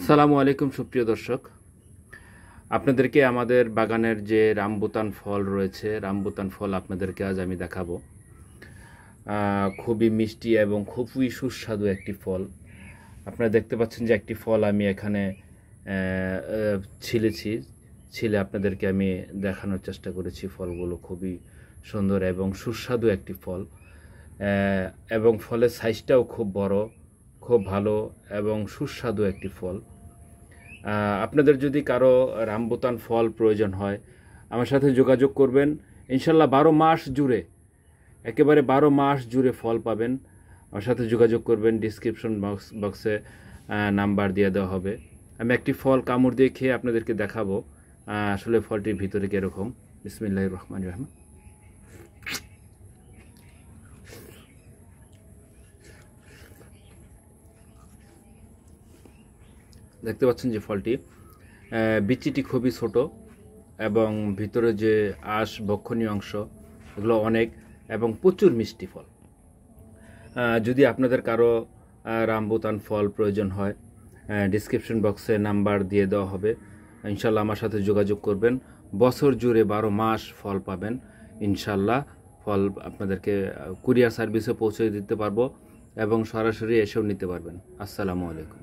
আসসালামু আলাইকুম সুপ্রিয় দর্শক, আপনাদেরকে আমাদের বাগানের যে রামবুতান ফল রয়েছে, রামবুতান ফল আপনাদেরকে আজ আমি দেখাবো। খুবই মিষ্টি এবং খুবই সুস্বাদু একটি ফল। আপনারা দেখতে পাচ্ছেন যে একটি ফল আমি এখানে ছিলে আপনাদেরকে আমি দেখানোর চেষ্টা করেছি। ফলগুলো খুবই সুন্দর এবং সুস্বাদু একটি ফল, এবং ফলের সাইজটাও খুব বড়, খুব ভালো এবং সুস্বাদু একটি ফল। আপনাদের যদি কারো রামবুতান ফল প্রয়োজন হয় আমার সাথে যোগাযোগ করবেন। ইনশাল্লাহ 12 মাস জুড়ে, একেবারে 12 মাস জুড়ে ফল পাবেন। আমার সাথে যোগাযোগ করবেন, ডিসক্রিপশন বক্সে নাম্বার দিয়ে দেওয়া হবে। আমি একটি ফল কামড় দিয়ে খেয়ে আপনাদেরকে দেখাবো আসলে ফলটির ভিতরে কীরকম। বিসমিল্লাহির রহমানির রহিম। দেখতে পাচ্ছেন যে ফলটি বিচিটি খুবই ছোট এবং ভিতরে যে আঁশ ভক্ষণীয় অংশ এগুলো অনেক এবং প্রচুর মিষ্টি ফল। যদি আপনাদের কারো রামবুতান ফল প্রয়োজন হয় ডিসক্রিপশন বক্সে নাম্বার দিয়ে দেওয়া হবে। ইনশাল্লাহ আমার সাথে যোগাযোগ করবেন। বছর জুড়ে 12 মাস ফল পাবেন ইনশাল্লাহ। ফল আপনাদেরকে কুরিয়ার সার্ভিসে পৌঁছে দিতে পারবো এবং সরাসরি এসেও নিতে পারবেন। আসসালামু আলাইকুম।